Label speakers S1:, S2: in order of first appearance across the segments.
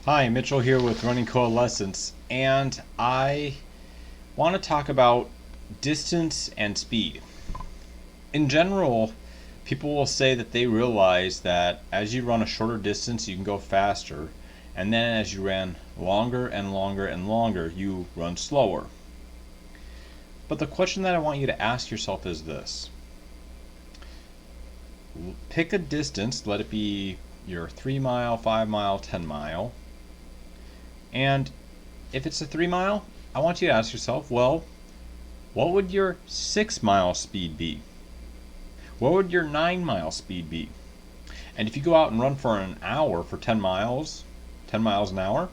S1: Hi, Mitchell here with Running Coalescence, and I want to talk about distance and speed. In general, people will say that they realize that as you run a shorter distance, you can go faster, and then as you run longer and longer and longer, you run slower. But the question that I want you to ask yourself is this. Pick a distance, let it be your 3 mile, 5 mile, 10 mile, and if it's a 3 mile, I want you to ask yourself, well, what would your 6 mile speed be? What would your 9 mile speed be? And if you go out and run for an hour for 10 miles an hour,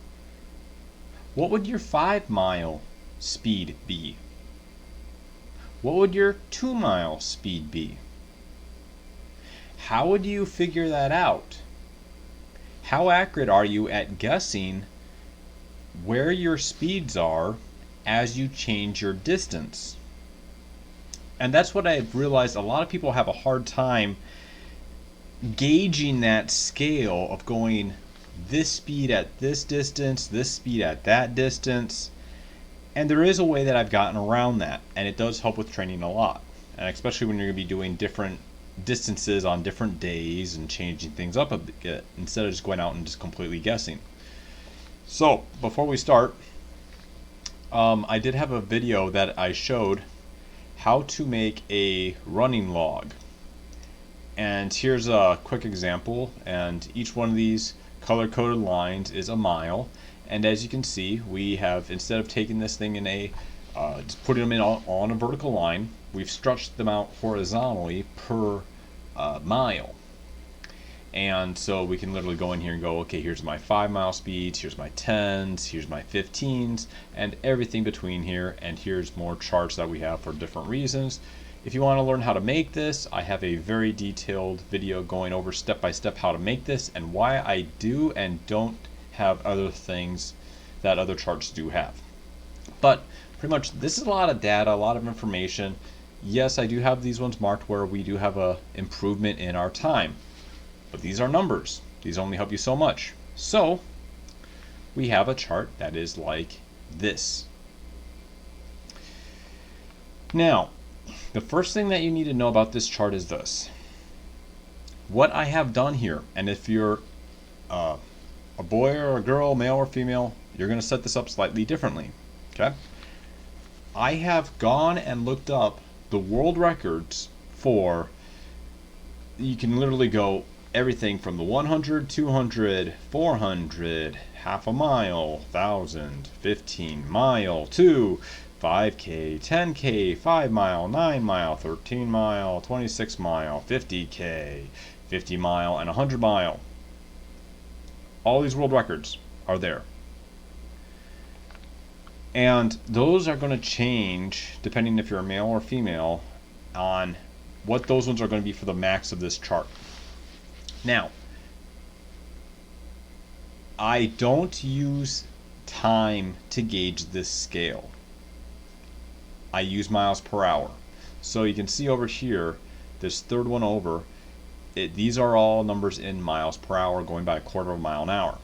S1: what would your 5 mile speed be? What would your 2 mile speed be? How would you figure that out? How accurate are you at guessing where your speeds are as you change your distance? And that's what I've realized. A lot of people have a hard time gauging that scale of going this speed at this distance, this speed at that distance. And there is a way that I've gotten around that, and it does help with training a lot. And especially when you're going to be doing different distances on different days and changing things up a bit instead of just going out and just completely guessing. So before we start, I did have a video that I showed how to make a running log. And here's a quick example, and each one of these color-coded lines is a mile. And as you can see, we have, instead of taking this thing in just putting them in on a vertical line, we've stretched them out horizontally per mile. And so we can literally go in here and go, okay, here's my 5 mile speeds, here's my 10s, here's my 15s, and everything between here, and here's more charts that we have for different reasons. If you want to learn how to make this, I have a very detailed video going over step by step how to make this and why I do and don't have other things that other charts do have. But pretty much this is a lot of data, a lot of information. Yes, I do have these ones marked where we do have a improvement in our time. But these are numbers. These only help you so much. So we have a chart that is like this. Now, the first thing that you need to know about this chart is this. What I have done here, and if you're a boy or a girl, male or female, you're going to set this up slightly differently. Okay? I have gone and looked up the world records for, you can literally go everything from the 100, 200, 400, half a mile, 1,000, 15 mile, to 5K, 10K, 5 mile, 9 mile, 13 mile, 26 mile, 50K, 50 mile, and 100 mile. All these world records are there. And those are going to change depending if you're a male or female on what those ones are going to be for the max of this chart. Now, I don't use time to gauge this scale. I use miles per hour. So you can see over here, this third one over, these are all numbers in miles per hour going by a quarter of a mile an hour.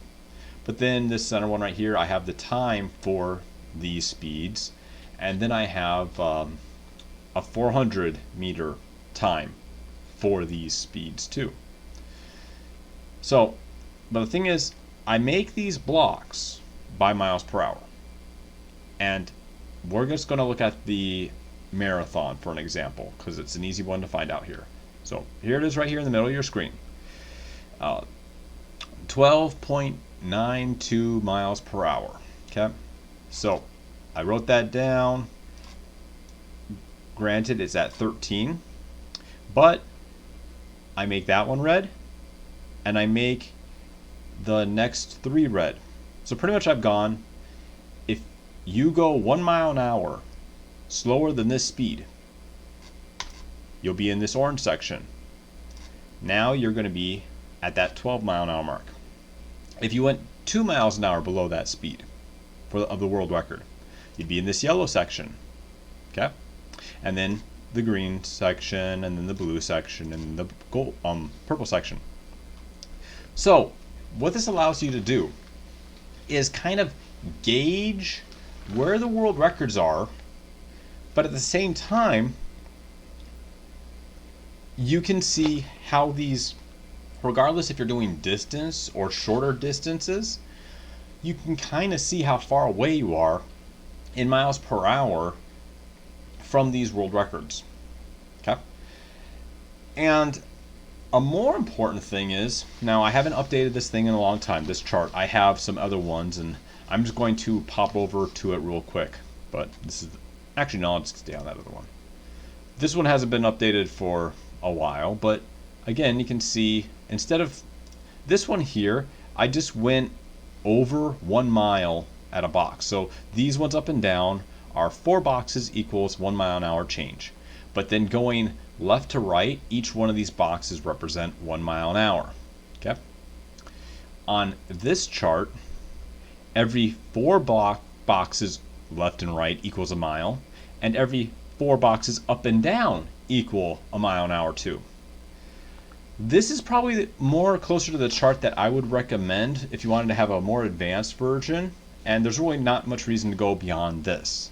S1: But then this center one right here, I have the time for these speeds, and then I have a 400 meter time for these speeds too. So, but the thing is, I make these blocks by miles per hour. And we're just going to look at the marathon for an example, because it's an easy one to find out here. So, here it is right here in the middle of your screen. 12.92 miles per hour. Okay? So, I wrote that down. Granted, it's at 13. But I make that one red. And I make the next 3 red. So pretty much I've gone, if you go 1 mile an hour slower than this speed, you'll be in this orange section. Now you're going to be at that 12 mile an hour mark. If you went 2 miles an hour below that speed of the world record, you'd be in this yellow section. Okay? And then the green section, and then the blue section, and the purple section. So what this allows you to do is kind of gauge where the world records are, but at the same time, you can see how these, regardless if you're doing distance or shorter distances, you can kind of see how far away you are in miles per hour from these world records. Okay? And a more important thing is, now I haven't updated this thing in a long time, this chart. I have some other ones, and I'm just going to pop over to it real quick. But this is, actually no, I'll just stay on that other one. This one hasn't been updated for a while, but again, you can see, instead of this one here, I just went over 1 mile at a box. So these ones up and down are 4 boxes equals 1 mile an hour change. But then going left to right, each one of these boxes represent 1 mile an hour. Okay. On this chart, every 4 boxes left and right equals a mile, and every 4 boxes up and down equal a mile an hour too. This is probably more closer to the chart that I would recommend if you wanted to have a more advanced version, and there's really not much reason to go beyond this.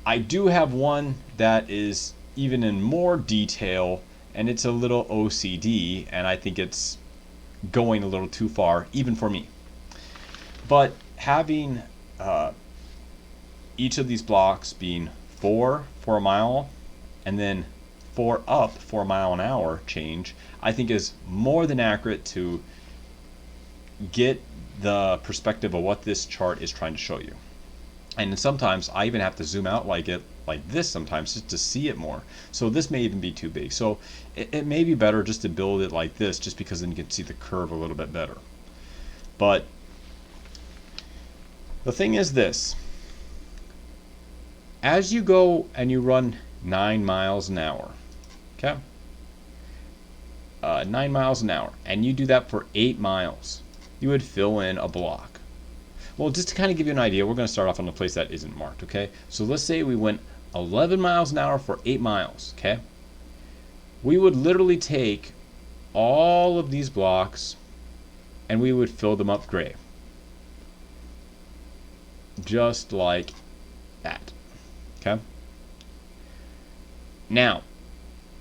S1: I do have one that is even in more detail, and it's a little OCD, and I think it's going a little too far even for me. But having each of these blocks being 4 for a mile and then 4 up for a mile an hour change, I think is more than accurate to get the perspective of what this chart is trying to show you. And sometimes I even have to zoom out like this sometimes just to see it more. So this may even be too big. So it may be better just to build it like this, just because then you can see the curve a little bit better. But the thing is this: as you go and you run 9 miles an hour, okay? 9 miles an hour, and you do that for 8 miles, you would fill in a block. Well, just to kind of give you an idea, we're going to start off on a place that isn't marked, okay? So let's say we went 11 miles an hour for 8 miles, okay? We would literally take all of these blocks and we would fill them up gray. Just like that, okay? Now,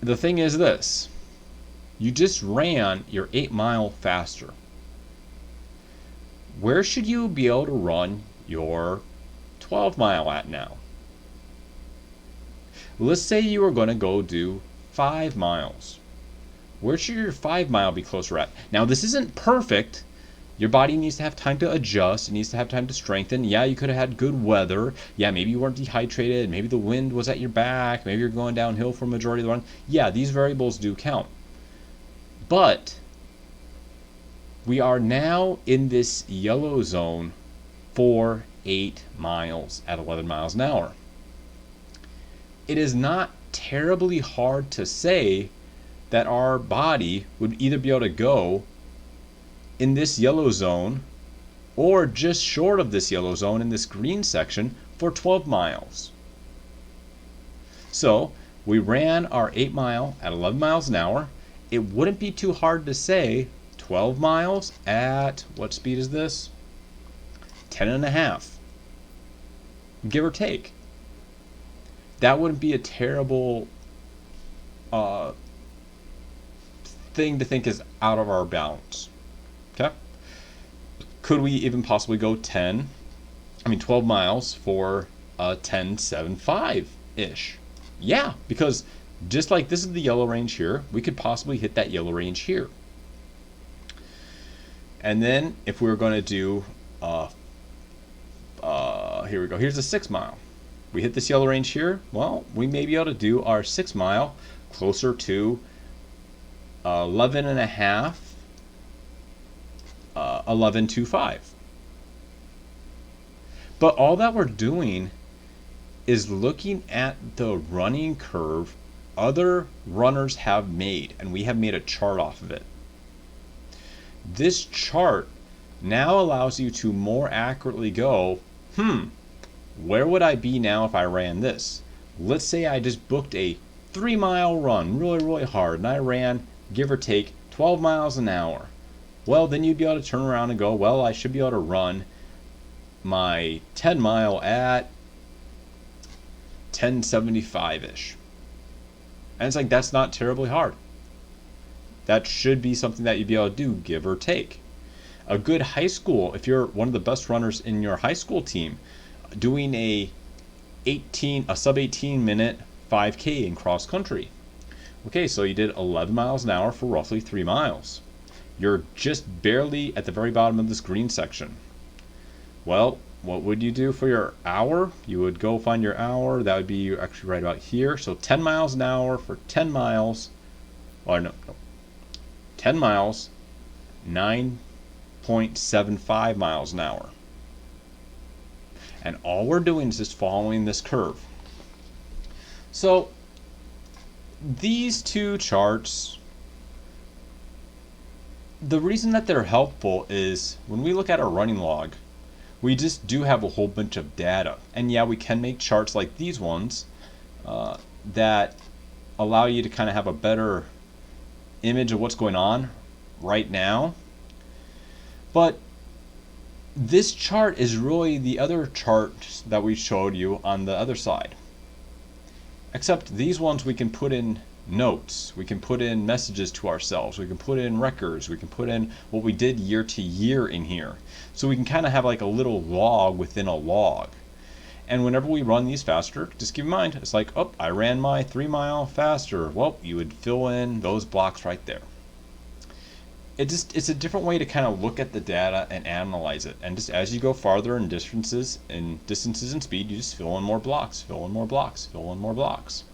S1: the thing is this: you just ran your 8 mile faster. Where should you be able to run your 12 mile at now? Let's say you were going to go do 5 miles. Where should your 5 mile be closer at? Now, this isn't perfect. Your body needs to have time to adjust. It needs to have time to strengthen. Yeah, you could have had good weather. Yeah, maybe you weren't dehydrated. Maybe the wind was at your back. Maybe you're going downhill for a majority of the run. Yeah, these variables do count. But we are now in this yellow zone for 8 miles at 11 miles an hour. It is not terribly hard to say that our body would either be able to go in this yellow zone or just short of this yellow zone in this green section for 12 miles. So we ran our 8 mile at 11 miles an hour. It wouldn't be too hard to say 12 miles at, what speed is this? 10.5, give or take. That wouldn't be a terrible thing to think is out of our bounds. Okay? Could we even possibly go 12 miles for 10.75-ish? Yeah, because just like this is the yellow range here, we could possibly hit that yellow range here. And then if we were going to do, here we go, here's a 6 mile. We hit this yellow range here, well, we may be able to do our 6 mile closer to 11.5, 11.25. But all that we're doing is looking at the running curve other runners have made, and we have made a chart off of it. This chart now allows you to more accurately go, where would I be now if I ran this? Let's say I just booked a 3 mile run really, really hard, and I ran, give or take, 12 miles an hour. Well, then you'd be able to turn around and go, well, I should be able to run my 10 mile at 10:75-ish. And it's like, that's not terribly hard. That should be something that you'd be able to do, give or take. A good high school, if you're one of the best runners in your high school team, doing a sub 18 minute 5K in cross country. Okay, so you did 11 miles an hour for roughly 3 miles. You're just barely at the very bottom of this green section. Well, what would you do for your hour? You would go find your hour. That would be actually right about here. So 10 miles an hour for 10 miles. Or no. 10 miles, 9.75 miles an hour. And all we're doing is just following this curve. So these two charts, the reason that they're helpful is when we look at our running log, we just do have a whole bunch of data. And yeah, we can make charts like these ones that allow you to kind of have a better image of what's going on right now. But this chart is really the other chart that we showed you on the other side. Except these ones we can put in notes, we can put in messages to ourselves, we can put in records, we can put in what we did year to year in here. So we can kind of have like a little log within a log. And whenever we run these faster, just keep in mind, it's like, oh, I ran my 3 mile faster. Well, you would fill in those blocks right there. It's a different way to kind of look at the data and analyze it. And just as you go farther in distances and speed, you just fill in more blocks, fill in more blocks, fill in more blocks.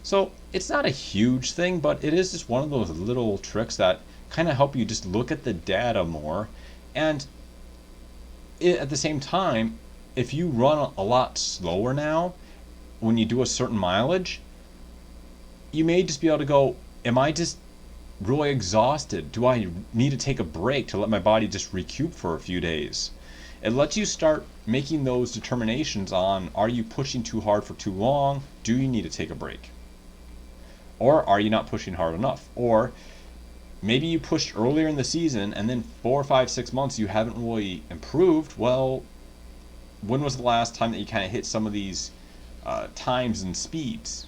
S1: So it's not a huge thing, but it is just one of those little tricks that kind of help you just look at the data more. And at the same time, if you run a lot slower now, when you do a certain mileage, you may just be able to go, am I just really exhausted? Do I need to take a break to let my body just recoup for a few days? It lets you start making those determinations on, are you pushing too hard for too long? Do you need to take a break? Or are you not pushing hard enough? Or maybe you pushed earlier in the season and then 4, 5, 6 months you haven't really improved. Well, when was the last time that you kind of hit some of these times and speeds?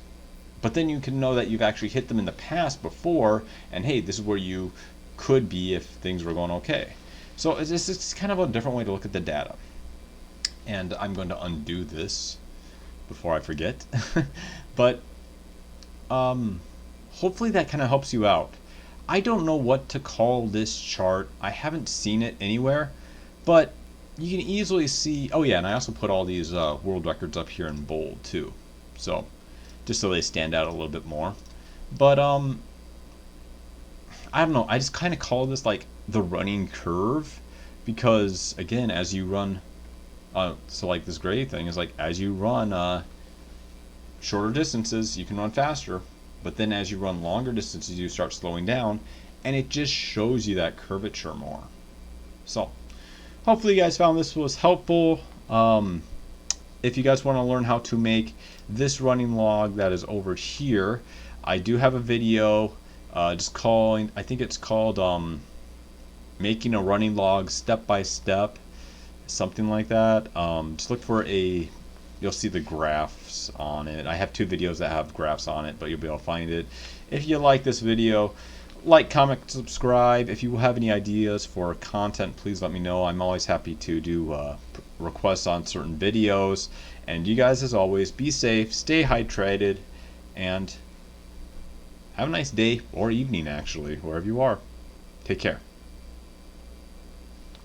S1: But then you can know that you've actually hit them in the past before, and hey, this is where you could be if things were going okay. So it's kind of a different way to look at the data. And I'm going to undo this before I forget. But hopefully that kind of helps you out. I don't know what to call this chart. I haven't seen it anywhere, but you can easily see. Oh yeah, and I also put all these world records up here in bold too, so just so they stand out a little bit more. But I don't know, I just kind of call this like the running curve, because again, as you run so like this gray thing is like, as you run shorter distances, you can run faster, but then as you run longer distances, you start slowing down, and it just shows you that curvature more. So hopefully you guys found this was helpful. If you guys want to learn how to make this running log that is over here, I do have a video just calling, I think it's called making a running log step by step, something like that. Just look for you'll see the graphs on it. I have 2 videos that have graphs on it, but you'll be able to find it. If you like this video, like, comment, subscribe. If you have any ideas for content, please let me know. I'm always happy to do requests on certain videos. And you guys, as always, be safe, stay hydrated, and have a nice day or evening, actually, wherever you are. Take care.